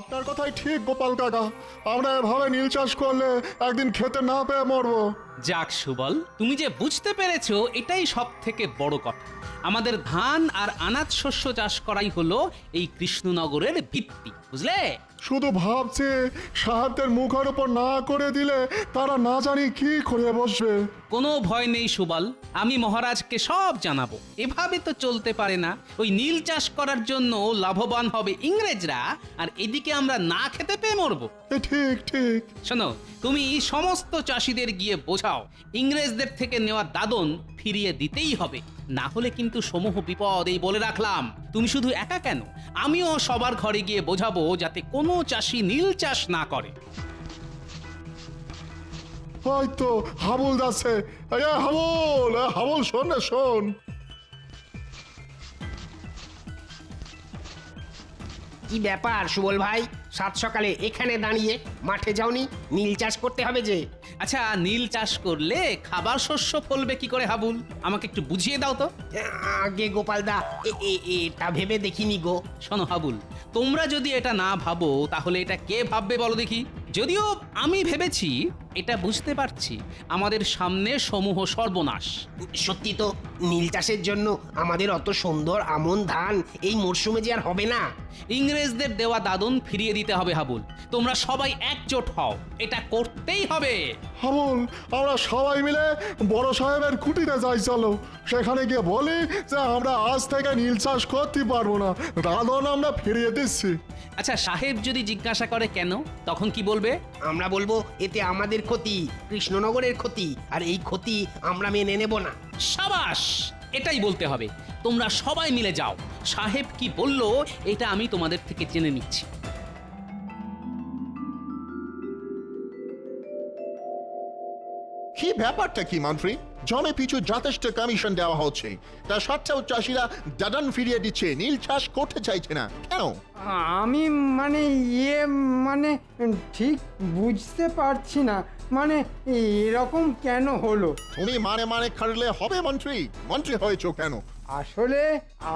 আপনার কথাই ঠিক গোপাল কাকা, আমরা এভাবে নীল চাষ করলে একদিন খেতে না পেয়ে মরবো। যাক সুবল, তুমি যে বুঝতে পেরেছো এটাই সব থেকে বড় কথা। আমাদের ধান আর আনাজ শস্য চাষ করাই হলো এই কৃষ্ণনগরের ভিত্তি, বুঝলে? শুধু ভাবছে সাহায্যের মুখের উপর না করে দিলে তারা না জানি কি করে বসবে। কোনো ভয় নেই সুবল, আমি মহারাজকে সব জানাবো। এভাবে তো চলতে পারে না। ওই নীল চাষ করার জন্য লাভবান হবে ইংরেজরা, আর এদিকে আমরা না খেতে পেয়ে মরবো। ঠিক ঠিক। শোনো, তুমি সমস্ত চাষিদের গিয়ে বোঝাও ইংরেজদের থেকে নেওয়া দাদন ফিরিয়ে দিতেই হবে, না হলে কিন্তু সমূহ বিপদ। এই বলে রাখলাম, তুমি শুধু একা কেন, আমিও সবার ঘরে গিয়ে বোঝাবো যাতে কোনো চাষি নীল চাষ না করে। হয়তো হাবুল যাচ্ছে। হাবুল, হাবুল শোন না, শোন। কি ব্যাপার সুবল ভাই, সাত সকালে এখানে দাঁড়িয়ে মাঠে যাওনি? নীল চাষ করতে হবে যে। আচ্ছা, নীল চাষ করলে খাবার শস্য ফলবে কি করে হাবুল? আমাকে একটু বুঝিয়ে দাও তো। আগে গোপালদা, এটা ভেবে দেখিনি গো। শোনো হাবুল, তোমরা যদি এটা না ভাবো তাহলে এটা কে ভাববে বলো দেখি? যদিও আমি ভেবেছি, এটা বুঝতে পারছি আমাদের সামনে সমূহ সর্বনাশ। সত্যি তো, নীল চাষের জন্য আমাদের অত সুন্দর আমন ধান এই মরশুমে যে আর হবে না। ইংরেজদের দেওয়া দাদন ফিরিয়ে দিতে হবে হাবুল। তোমরা সবাই একজোট হও, এটা করতেই হবে। হাবুল, আমরা সবাই মিলে বড় সাহেবের কুটিতে যাই, চলো। সেখানে গিয়ে বলি যে আমরা আজ থেকে নীল চাষ করতে পারবো না, দাদন আমরা ফিরিয়ে দিচ্ছি। আচ্ছা, সাহেব যদি জিজ্ঞাসা করে কেন, তখন কি বলবে? আমরা বলবো এতে আমাদের ক্ষতি, কৃষ্ণনগরের ক্ষতি, আর এই ক্ষতি আমরা মেনে নেব না। সাবাস, এটাই বলতে হবে। তোমরা সবাই মিলে যাও, সাহেব কি বললো এটা আমি তোমাদের থেকে জেনে নিচ্ছি। কি ব্যাপারটা কি মন্ত্রী? জমে পিছু যথেষ্ট কমিশন দেওয়া হচ্ছে, তা সত্ত্বেও চাষিরা দাদন ফিরিয়ে দিচ্ছে, নীল চাষ করতে চাইছে না কেন? আমি মানে মানে ঠিক বুঝতে পারছি না, মানে এরকম কেন হলো। তুমি মানে মানে খাটলে হবে মন্ত্রী? মন্ত্রী হয়েছো কেন? আসলে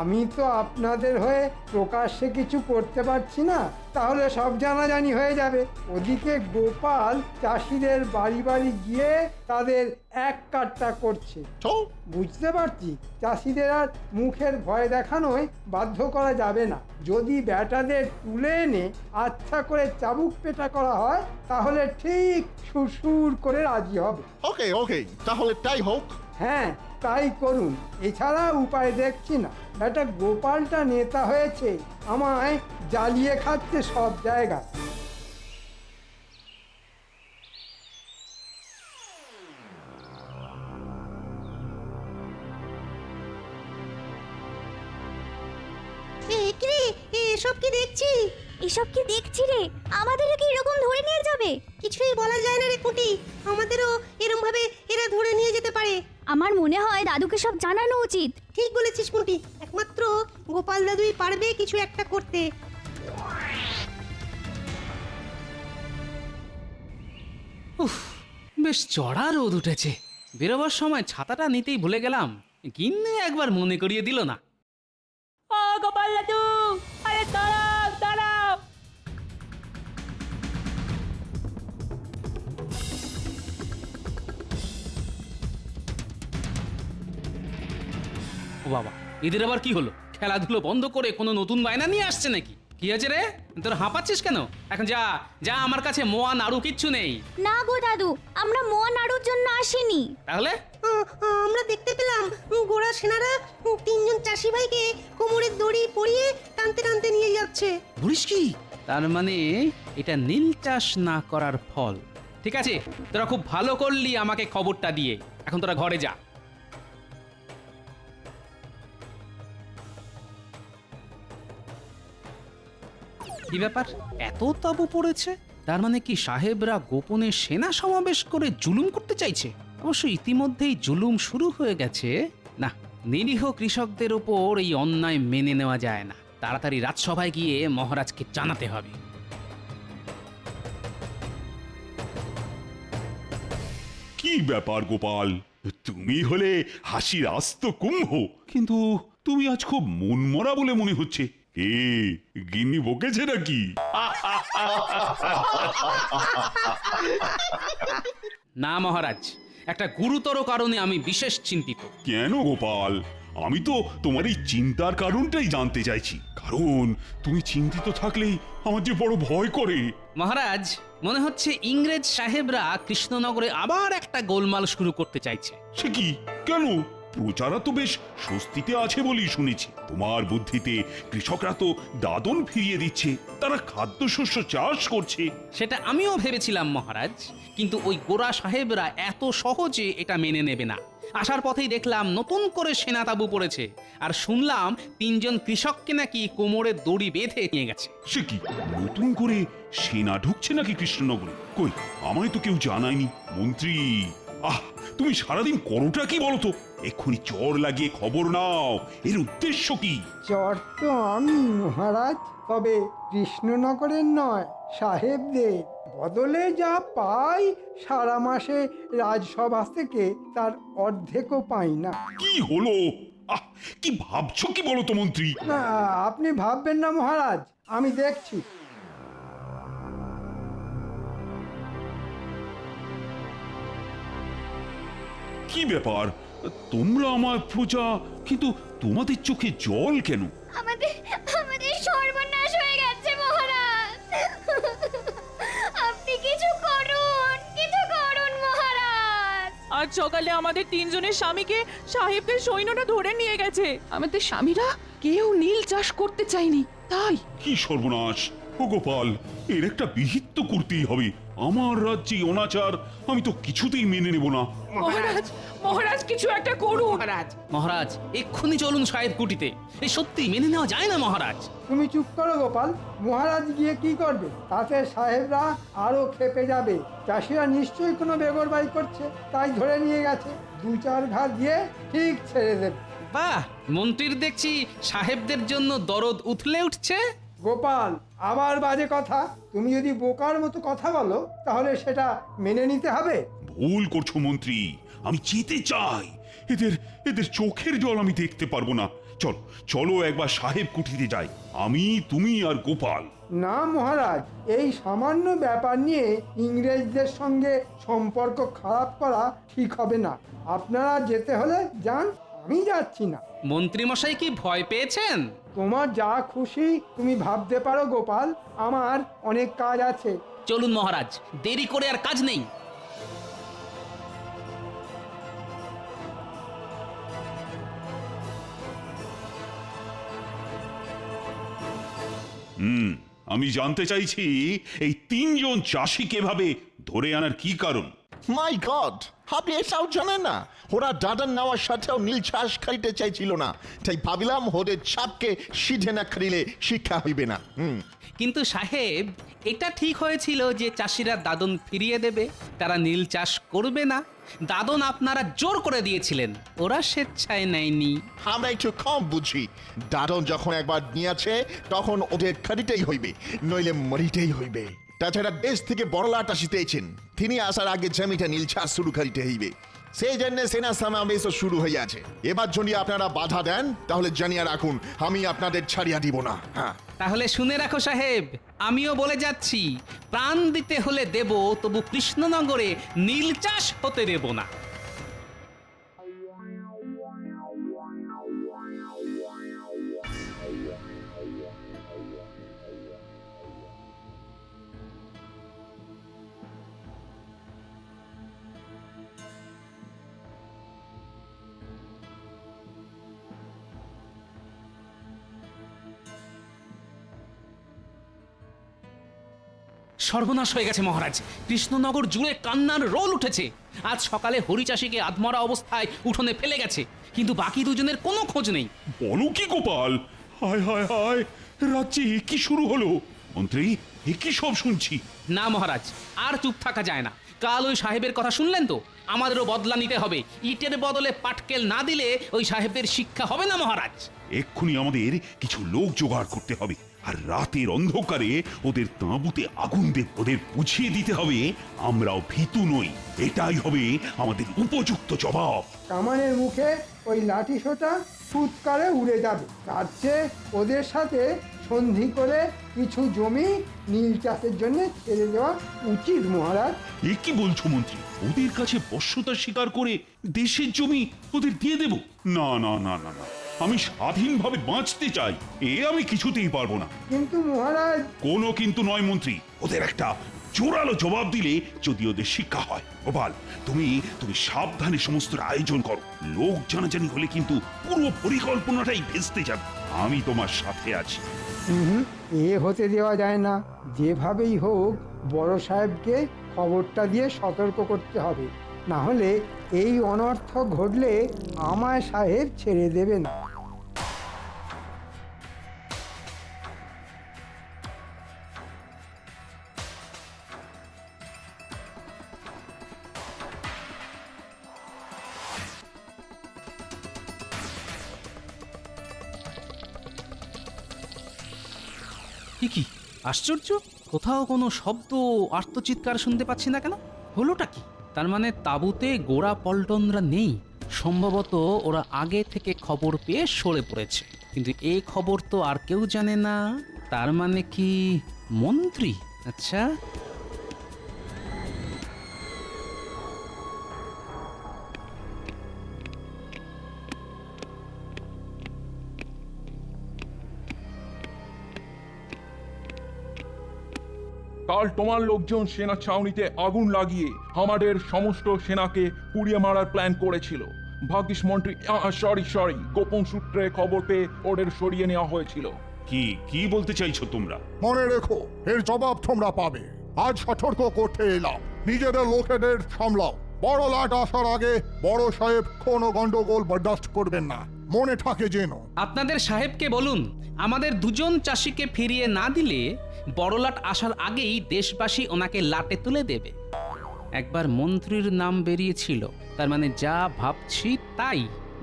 আমি তো আপনাদের হয়ে প্রকাশ্যে কিছু করতে পারছি না, তাহলে সব জানাজানি হয়ে যাবে। ওদিকে গোপাল চাষিদের বাড়ি বাড়ি গিয়ে তাদের এক কাট্টা করছে। তো বুঝতে পারছি চাষিদের আর মুখের ভয় দেখানোয় বাধ্য করা যাবে না। যদি ব্যাটাদের তুলে এনে আচ্ছা করে চাবুক পেটা করা হয় তাহলে ঠিক সুরসুর করে রাজি হবে। ওকে ওকে, তাহলে তাই হোক। হ্যাঁ, তাই করুন, এছাড়া উপায় দেখছি না। ব্যাটা গোপালটা নেতা হয়েছে, আমায় জ্বালিয়ে খাচ্ছে সব জায়গায়। এসব কি দেখছি? এসব কি দেখছি রে? আমাদেরও কি এরকম ধরে নিয়ে যাবে? কিছুই বলা যায় না রে কুটি, আমাদেরও এরকম ভাবে এরা ধরে নিয়ে যেতে পারে। আমার মনে হয় দাদুকে সব জানানো উচিত। ঠিক বলেছিস কুটি, একমাত্র গোপাল দাদুই পারবে কিছু একটা করতে। উফ, বেশ চড়া রোদ উঠেছে। বেরোবার সময় ছাতাটা নিতেই ভুলে গেলাম, গিন্নি একবার মনে করিয়ে দিল না। ও গোপাল দাদু, আরে দাঁড়াও দাঁড়াও। ও বাবা, এদের আবার কি হলো? খেলাধুলো বন্ধ করে কোনো নতুন বায়না নিয়ে আসছে নাকি? কি আছে রে, তোর হাঁপাচ্ছিস কেন? এখন যা যা, আমার কাছে মোয়া নাড়ু কিচ্ছু নেই। না গো দাদু, আমরা মোয়া নাড়ুর জন্য আসিনি। তাহলে আমরা দেখতে পেলাম গোড়া সেনারা তিনজন চাষি ভাইকে কোমরের দড়ি পরিয়ে টানতে টানতে নিয়ে যাচ্ছে। বলিস কি? তার মানে এটা নীল চাষ না করার ফল। ঠিক আছে, তোরা খুব ভালো করলি আমাকে খবরটা দিয়ে। এখন তোরা ঘরে যা। কি ব্যাপার, এত তাবু পড়েছে? তার মানে কি সাহেবরা গোপনে সেনা সমাবেশ করে জুলুম করতে চাইছে? অবশ্য ইতিমধ্যেই জুলুম শুরু হয়ে গেছে। না, নিরীহ কৃষকদের ওপর এই অন্যায় মেনে নেওয়া যায় না। তাড়াতাড়ি রাজসভায় গিয়ে মহারাজকে জানাতে হবে। কি ব্যাপার গোপাল, তুমি হলে হাসির আস্ত কুম্ভ, কিন্তু তুমি আজ খুব মনমরা বলে মনে হচ্ছে। এ গিন্নি বকেছে নাকি? না মহারাজ, একটা গুরুতর কারণে আমি বিশেষ চিন্তিত। কেন গোপাল? আমি তো তোমার এই চিন্তার কারণটাই জানতে চাইছি। কারণ তুমি চিন্তিত থাকলেই আমার যে বড় ভয় করে। মহারাজ, মনে হচ্ছে ইংরেজ সাহেবরা কৃষ্ণনগরে আবার একটা গোলমাল শুরু করতে চাইছে। সে কি? কেন? প্রজারা তো বেশ স্বস্তিতে আছে বলেই শুনেছি। তোমার বুদ্ধিতে কৃষকরা তো দাদন ফিরিয়ে দিচ্ছে, তারা খাদ্যশস্য চাষ করছে। সেটা আমিও ভেবেছিলাম মহারাজ, কিন্তু ওই গোরা সাহেবরা এত সহজে এটা মেনে নেবে না। আসার পথেই দেখলাম নতুন করে সেনা তাবু পড়েছে, আর শুনলাম 3 জন কৃষককে নাকি কোমরে দড়ি বেঁধে নিয়ে গেছে। সে কি? নতুন করে সেনা ঢুকছে নাকি কৃষ্ণনগরে? কই, আমায় তো কেউ জানায়নি। মন্ত্রী, আহ, তুমি সারাদিন করোটা কি বলো তো? এক্ষুনি চর লাগিয়ে খবর নাও, এর উদ্দেশ্য কি? চর তো আমি মহারাজ, তবে কৃষ্ণনগরের নয়, সাহেবদের। বদলে যা পাই সারা মাসে রাজসভা থেকে তার অর্ধেকও পাই না। কি হলো? আহ, কি ভাবছো কি বলো তো মন্ত্রী? না, আপনি ভাববেন না মহারাজ, আমি দেখছি। কি ব্যাপার? তোমরা আমার প্রজা, কিন্তু তোমাদের চোখে জল কেন? আমাদের সর্বনাশ হয়ে গেছে মহারাজ। আপনি কিছু করুন মহারাজ। আজ সকালে আমাদের 3 জনের স্বামীকে সাহেবদের সৈন্যরা ধরে নিয়ে গেছে। আমাদের স্বামীরা কেউ নীল চাষ করতে চায়নি, তাই। কি সর্বনাশ! ও গোপাল, এর একটা বিহিত তো করতেই হবে। আমার রাজ্যে অনাচার আমি তো কিছুতেই মেনে নেব না। মহারাজ, মহারাজ কিছু একটা করুন। মহারাজ, মহারাজ, এক্ষুনি চলুন সাহেব কুটিতে। এই সত্যি মেনে নেওয়া যায় না মহারাজ। তুমি চুপ করো গোপাল, মহারাজ গিয়ে কি করবে? তাতে সাহেবরা আরো খেপে যাবে। চাষিরা নিশ্চয়ই কোনো বেগরবাই করছে, তাই ধরে নিয়ে গেছে। 2-4 ঘা দিয়ে ঠিক ছেড়ে দেবে। বাহ, মন্ত্রীর দেখছি সাহেবদের জন্য দরদ উথলে উঠছে। গোপাল, আবার বাজে কথা। তুমি যদি বোকার মতো কথা বলো তাহলে সেটা মেনে নিতে হবে। ভুল করছো মন্ত্রী, আমি যেতে চাই। এদের এদের চোখের জল আমি দেখতে পারবো না। চলো চলো একবার সাহেব কুঠিতে যাই, আমি, তুমি আর গোপাল। না মহারাজ, এই সামান্য ব্যাপার নিয়ে ইংরেজদের সঙ্গে সম্পর্ক খারাপ করা ঠিক হবে না। আপনারা যেতে হলে যান, আমি যাচ্ছি না। মন্ত্রী মশাই কি ভয় পেয়েছেন? তোমার যা খুশি তুমি ভাবতে পারো গোপাল, আমার অনেক কাজ আছে। চলুন মহারাজ, দেরি করে আর কাজ নেই। আমি জানতে চাইছি এই 3 জন চাষিকে এভাবে ধরে আনার কি কারণ? মাই গড, আপনি এটাও জানেন না? ওরা দাদন নেওয়ার সাথেও নীল চাষ খাইতে চাইছিল না, তাই ভাবিলাম ওদের চাপকে সিধে না খাইলে শিক্ষা হইবে না। কিন্তু সাহেব, এটা ঠিক হয়েছিল যে চাষিরা দাদন ফিরিয়ে দেবে, তারা নীল চাষ করবে না। দাদন আপনারা জোর করে দিয়েছিলেন, ওরা স্বেচ্ছায় নেয়নি। আমরা একটু কম বুঝি। দাদন যখন একবার নিয়েছে তখন ওদের খাদিতেই হইবে, নইলে মরিতেই হইবে। তাছাড়া দেশ থেকে বড়লাট আসিতেছেন, তিনি আসার আগে জমিটা নীল চাষ শুরু করিতে হইবে। সেই জন্য সেনা সমাবেশও শুরু হইয়াছে। এবার যদি আপনারা বাধা দেন তাহলে জানিয়া রাখুন, আমি আপনাদের ছাড়িয়া দিব না। হ্যাঁ, তাহলে শুনে রাখো সাহেব, আমিও বলে যাচ্ছি, প্রাণ দিতে হলে দেব, তবু কৃষ্ণনগরে নীল চাষ হতে দেব না। সর্বনাশ হয়ে গেছে মহারাজ, কৃষ্ণনগর জুড়ে কান্নার রোল উঠেছে। আজ সকালে হরিচাষীকে আধমরা অবস্থায় উঠোনে ফেলে গেছে, কিন্তু বাকি 2 জনের কোনো খোঁজ নেই। বলো কি গোপাল? হায় হায় হায়, রাজ্যে এ কি শুরু হলো? মন্ত্রী, এ কি সব শুনছি? না মহারাজ, আর চুপ থাকা যায় না। কাল ওই সাহেবের কথা শুনলেন তো, আমাদেরও বদলা নিতে হবে। ইটের বদলে পাটকেল না দিলে ওই সাহেবদের শিক্ষা হবে না মহারাজ। এক্ষুনি আমাদের কিছু লোক জোগাড় করতে হবে, আর রাতের অন্ধকারে ওদের তাঁবুতে আগুন দেব। ওদের বুঝিয়ে দিতে হবে আমরাও ভীতু নই। এটাই হবে আমাদের উপযুক্ত জবাব। কামানের মুখে ওই লাঠি সোটা ফুৎকারে উড়ে যাবে। তার চেয়ে ওদের সাথে সন্ধি করে কিছু জমি নীল চাষের জন্য ছেড়ে দেওয়া উচিত মহারাজ। এ কি বলছো মন্ত্রী? ওদের কাছে বশ্যতা স্বীকার করে দেশের জমি ওদের দিয়ে দেব? না না না না না, আমি স্বাধীনভাবে বাঁচতে চাই, এ আমি কিছুতেই পারবো না। কিন্তু মহারাজ, কোনো কিন্তু নয় মন্ত্রী, ওদের একটা জোরালো জবাব দিলে যদি ওদের শিক্ষা হয়। গোপাল, তুমি তুমি সাবধানে সমস্ত আয়োজন করো, লোক জানাজানি হলে কিন্তু পুরো পরিকল্পনাটাই ভেস্তে যাবে। আমি তোমার সাথে আছি। এ হতে দেওয়া যায় না। যেভাবেই হোক বড় সাহেবকে খবরটা দিয়ে সতর্ক করতে হবে, না হলে এই অনর্থ ঘটলে আমায় সাহেব ছেড়ে দেবে না। কি আশ্চর্য, কোথাও কোনো শব্দ আর্তচিৎকার শুনতে পাচ্ছি না কেন? হলোটা কি? তার মানে তাঁবুতে গোড়া পল্টনরা নেই। সম্ভবত ওরা আগে থেকে খবর পেয়ে সরে পড়েছে, কিন্তু এই খবর তো আর কেউ জানে না। তার মানে কি মন্ত্রী? আচ্ছা, কাল তোমার লোকজন সেনা ছাউনিতে আগুন লাগিয়ে আমাদের সমস্ত সেনাকে পুড়িয়ে মারার প্ল্যান করেছিল। ভাগ্যিস মন্ত্রী সরি গোপন সূত্রে খবর পেয়ে ওদের সরিয়ে নেওয়া হয়েছিল। কি কি বলতে চাইছো তোমরা? মনে রেখো, এর জবাব তোমরা পাবে। আজ সতর্ক করতে এলাম, নিজেদের লোকেদের সামলাও। বড় লাট আসার আগে বড় সাহেব কোনো গন্ডগোল বরদাস্ত করবেন না, মনে থাকে যেন। আপনাদের সাহেবকে বলুন আমাদের দুজন চাষিকে ফিরিয়ে না দিলে বড়লাট আসার আগেই দেশবাসী ওনাকে লাটে তুলে দেবে। একবার মন্ত্রীর নাম বেরিয়েছিল, তার মানে যা ভাবছি তাই।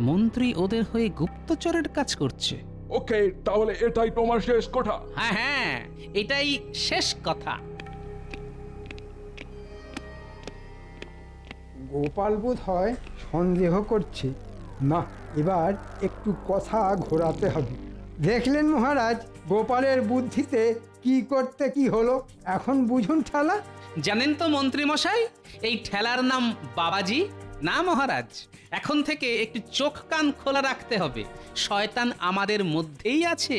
মন্ত্রী ওদের হয়ে গুপ্তচরের কাজ করছে। ওকে, তাহলে এটাই তোমার শেষ কথা? হ্যাঁ হ্যাঁ, এটাই শেষ কথা। গোপাল বোধ হয় সন্দেহ করছে। না, এবার একটু কথা ঘোরাতে হবে। দেখলেন মহারাজ, গোপালের বুদ্ধিতে কি করতে কি হলো। এখন বুঝুন ঠেলা। জানেন তো মন্ত্রী মশাই, এই ঠেলার নাম বাবাজি। না মহারাজ, এখন থেকে একটু চোখ কান খোলা রাখতে হবে। শয়তান আমাদের মধ্যেই আছে।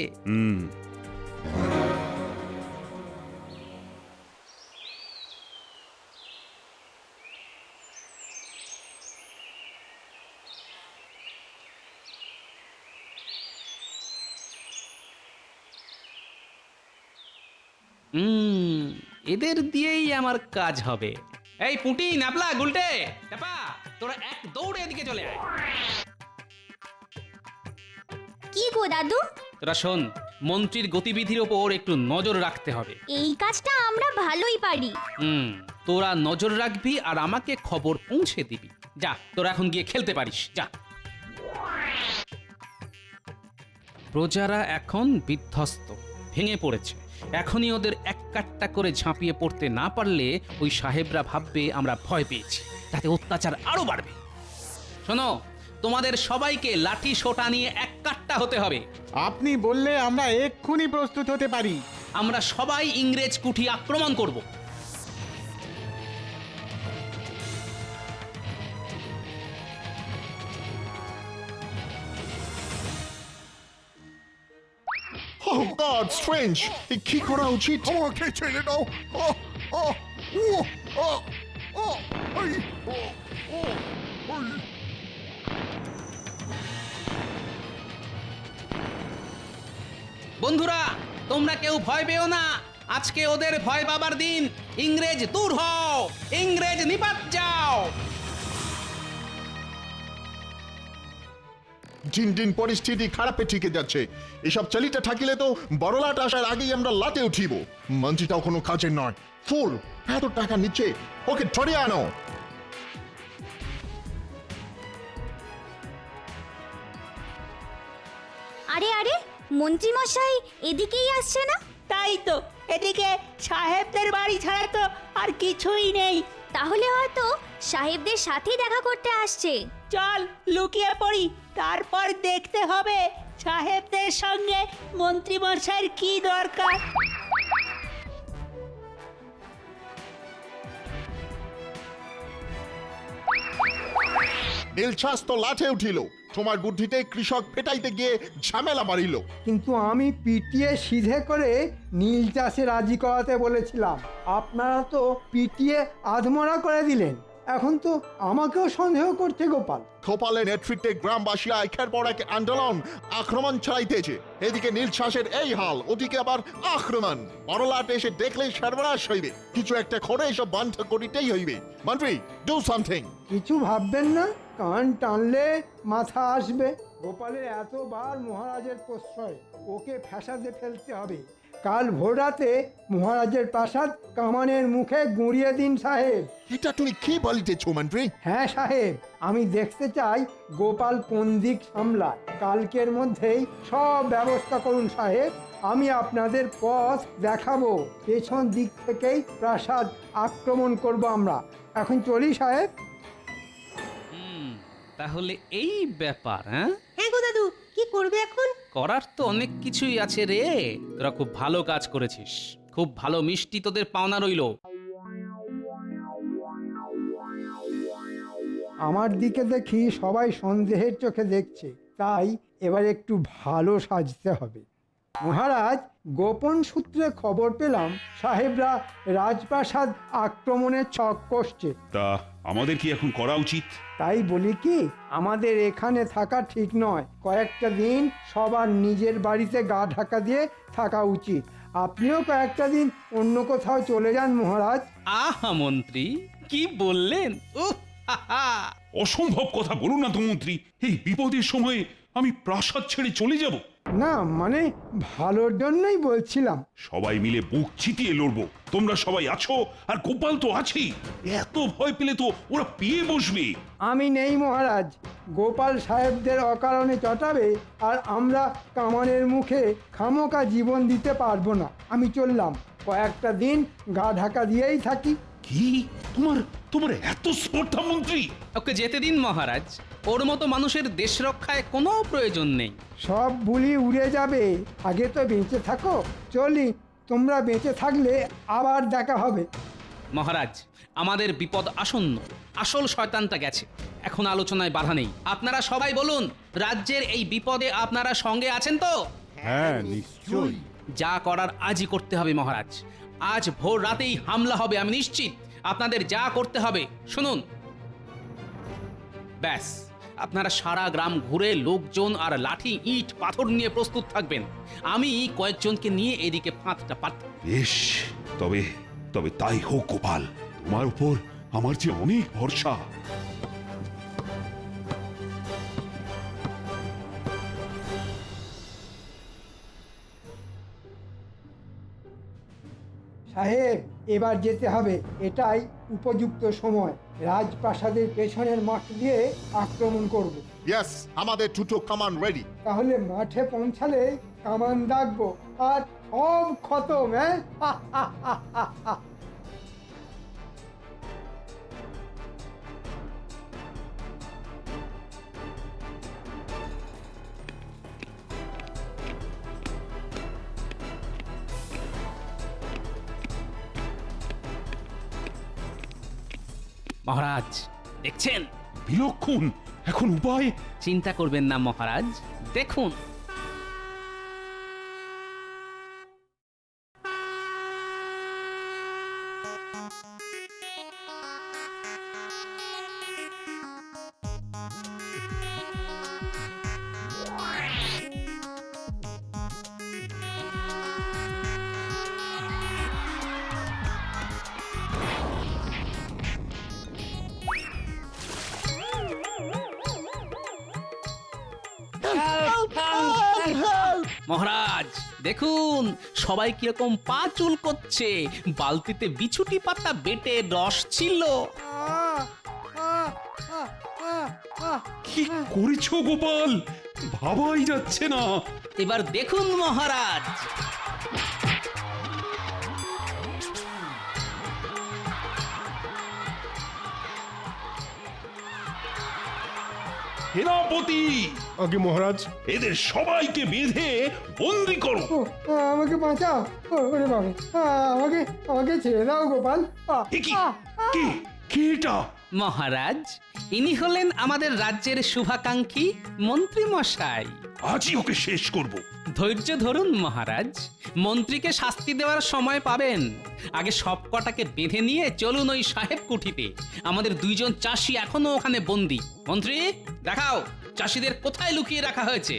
এদের দিয়েই আমার কাজ হবে। এই পুঁটি, নাপলা, গুলটে, টাপা, তোরা এক দৌড়ে এদিকে চলে আয়। কি গো দাদু? তোরা শোন, মন্ত্রীর গতিবিধির ওপর একটু নজর রাখতে হবে। এই কাজটা আমরা ভালোই পারি। তোরা নজর রাখবি আর আমাকে খবর পৌঁছে দিবি। যা, তোরা এখন গিয়ে খেলতে পারিস, যা। প্রজারা এখন বিধ্বস্ত, ভেঙে পড়েছে। এখনই ওদের এক কাট্টা করে ঝাঁপিয়ে পড়তে না পারলে ওই সাহেবরা ভাববে আমরা ভয় পেয়েছি, তাতে অত্যাচার আরো বাড়বে। শোনো, তোমাদের সবাইকে লাঠি সোটা নিয়ে এক কাট্টা হতে হবে। আপনি বললে আমরা এক্ষুনি প্রস্তুত হতে পারি। আমরা সবাই ইংরেজ কুঠি আক্রমণ করব। Oh God, strange! কি করা উচিত? আমাকে ছেড়ে দাও। বন্ধুরা, তোমরা কেউ ভয় পেও না। আজকে ওদের ভয় পাবার দিন। ইংরেজ দূর হও, ইংরেজ নিপাত যাও। দিন দিন পরিস্থিতি খারাপে ঠিকে যাচ্ছে। এসব চালিতে থাকিলে তো বড়লাট আসার আগেই আমরা লাটে উঠিব। মন্ত্রীটাও কোনো কাজের নয়, ফুল। এত টাকা নিচ্ছে, ওকে ধরে আনো। আরে আরে, মন্ত্রী মশাই এদিকেই আসছে না? তাই তো, এদিকে সাহেবদের বাড়ি ছাড়া তো আর কিছুই নেই। তাহলে হয়তো সাহেবদের সাথেই দেখা করতে আসছে। চল লুকিয়ে পড়ি, তারপর দেখতে হবে সাহেবদের সঙ্গে মন্ত্রী মশাইয়ের কি দরকার? নীলছাস তো লাঠে উঠিল, তোমার বুদ্ধিতে কৃষক পেটাইতে গিয়ে ঝামেলা বাড়িল। কিন্তু আমি পিটিয়ে সিধে করে নীল চাষে রাজি করাতে বলেছিলাম, আপনারা তো পিটিয়ে আধমরা করে দিলেন। এখন তো আমাকেও সন্দেহ করছে গোপাল। গোপালের নেতৃত্বে গ্রামবাসীরা একের পর এক আন্দোলন আক্রমণ চালাইতেছে। এদিকে নীলছাসের এই হাল, ওদিকে আবার আক্রমণ। বড়লাট এসে দেখলে সর্বনাশ হইবে, কিছু একটা করে এসব বন্ধ করিতেই হইবে। মন্ত্রী, ডু সামথিং। কিছু ভাববেন না, কান টানলে মাথা আসবে। গোপালের এতবার মহারাজের প্রশ্রয়, ওকে ফ্যাসাদে ফেলতে হবে। কাল ভোররাতে মহারাজের প্রাসাদ কামানের মুখে গুঁড়িয়ে দিন সাহেব। এটা তুমি কি বলিতেছ মন্ত্রী? হ্যাঁ সাহেব, আমি দেখতে চাই গোপাল কোন দিক সামলায়। কালকের মধ্যেই সব ব্যবস্থা করুন সাহেব, আমি আপনাদের পথ দেখাবো। পেছন দিক থেকেই প্রাসাদ আক্রমণ করব আমরা। এখন চলি সাহেব। তাহলে এই ব্যাপার, হ্যাঁ? হ্যাঁ গো দাদু, কি করবে এখন? করার তো অনেক কিছুই আছে রে। তোরা খুব ভালো কাজ করেছিস, খুব ভালো মিষ্টি তোদের পাওনা রইলো। আমার দিকে দেখি সবাই সন্দেহের চোখে দেখছে, তাই এবার একটু ভালো সাজতে হবে। মহারাজ, গোপন সূত্রে খবর পেলাম সাহেবরা রাজপ্রাসাদ আক্রমণের ছক কষছে। তা আমাদের কি এখন করা উচিত? তাই বলি কি, আমাদের এখানে থাকা ঠিক নয়। কয়েকটা দিন সবার নিজের বাড়িতে গা ঢাকা দিয়ে থাকা উচিত। আপনিও কয়েকটা দিন অন্য কোথাও চলে যান মহারাজ। আহা মন্ত্রী, কি বললেন! অসম্ভব কথা বলুন না তো মন্ত্রী। এই বিপদের সময়ে আমি প্রাসাদ ছেড়ে চলে যাব? না মানে ভালোর জন্যই বলছিলাম। সবাই মিলে বুক চিতিয়ে লড়বো। তোমরা সবাই আছো, আর গোপাল তো আছেই। এত ভয় পেলে তো ওরা পেয়ে বসবে। আমি নেই মহারাজ, গোপাল সাহেবদের অকারণে চটাবে, আর আমরা কামানের মুখে খামোকা জীবন দিতে পারবো না। আমি চললাম, কয়েকটা দিন গা ঢাকা দিয়েই থাকি। কি তোমার তোমার এত স্পর্ধা মন্ত্রী? ওকে যেতে দিন মহারাজ, ওর মতো মানুষের দেশ রক্ষায় কোনো প্রয়োজন নেই। সব ভুলি উড়ে যাবে, আগে তো বেঁচে থাকো। চলি, তোমরা বেঁচে থাকলে আবার দেখা হবে। মহারাজ, আমাদের বিপদ আসন্ন, আসল শয়তানটা গেছে। এখন আলোচনায় বাধা নেই। আপনারা সবাই বলুন, রাজ্যের এই বিপদে আপনারা সঙ্গে আছেন তো? হ্যাঁ নিশ্চয়ই। যা করার আজই করতে হবে মহারাজ। আজ ভোর রাতেই হামলা হবে, আমি নিশ্চিত। আপনাদের যা করতে হবে শুনুন। ব্যাস, আপনারা সারা গ্রাম ঘুরে লোকজন আর লাঠি ইট পাথর নিয়ে প্রস্তুত থাকবেন। আমি কয়েকজনকে নিয়ে এদিকে ফাঁদটা পাতব। বেশ, তবে তবে তাই হোক গোপাল। তোমার উপর আমার যে অনেক ভরসা। সাহেব, এবার যেতে হবে, এটাই উপযুক্ত সময়। রাজপ্রাসাদের পেছনের মাঠ দিয়ে আক্রমণ করব। ইয়েস, আমাদের দুটো কামান রেডি। তাহলে মাঠে পৌঁছালে কামান দাগবো, আর সব খতম। হ্যাঁ মহারাজ, দেখছেন? বিলক্ষণ। এখন উপায়? চিন্তা করবেন না মহারাজ, দেখুন। মহারাজ দেখুন, সবাই কিরকম পা চুল করছে। বালতিতে বিছুটি পাতা বেটে রস ছিল। কি করেছো গোপাল? ভাবাই যাচ্ছে না। এবার দেখুন মহারাজ। সেনাপতি আগে মহারাজ, এদের সবাইকে বেঁধে বন্দি করো। ও আমাকে বাঁচাও, ওরে বাবা, আমাকে আমাকে ছেড়ে দাও গোপাল। এ কি? কে কে এটা? মহারাজ, ইনি হলেন আমাদের রাজ্যের শুভাকাঙ্ক্ষী মন্ত্রী মশাই। আজই ওকে শেষ করব। ধৈর্য ধরুন মহারাজ, মন্ত্রীকে শাস্তি দেওয়ার সময় পাবেন। আগে সব কটাকে বেঁধে নিয়ে চলুন ওই সাহেব কুঠিতে। আমাদের দুইজন চাষি এখনো ওখানে বন্দী। মন্ত্রী, দেখাও চাষিদের কোথায় লুকিয়ে রাখা হয়েছে।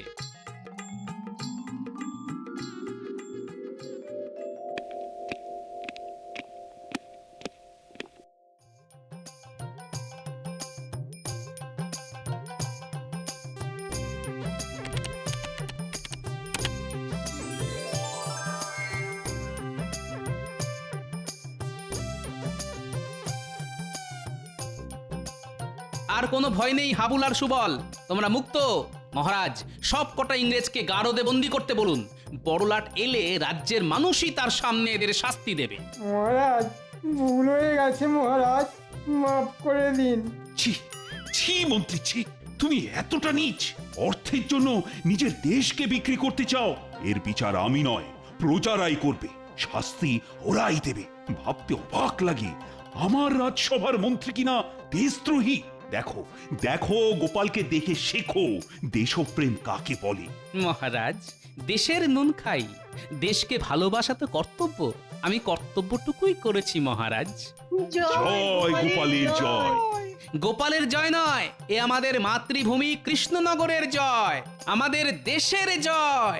আর কোনো ভয় নেই হাবুল আর সুবল, তোমরা মুক্ত। মহারাজ, সব কটা ইংরেজকে গারদে বন্দি করতে বলুন। বড়লাট এলে রাজ্যের মানুষই তার সামনে এদের শাস্তি দেবে। মহারাজ, ভুল হয়ে গেছে মহারাজ, মাফ করে দিন। ছি ছি মন্ত্রী, ছি! তুমি এতটা নীচ! অর্থের জন্য নিজের দেশকে বিক্রি করতে চাও? এর বিচার আমি নয়, প্রজারাই করবে। শাস্তি ওরাই দেবে। ভাবতে অবাক লাগে, আমার রাজসভার মন্ত্রী কিনা দেশদ্রোহী। দেখো দেখো, গোপালকে দেখে শেখো দেশপ্রেম কাকে বলে। মহারাজ, দেশের নুন খাই, দেশকে ভালোবাসা তো কর্তব্য। আমি কর্তব্যটুকুই করেছি মহারাজ। জয় গোপালের জয়। গোপালের জয় নয়, এ আমাদের মাতৃভূমি কৃষ্ণনগরের জয়, আমাদের দেশের জয়।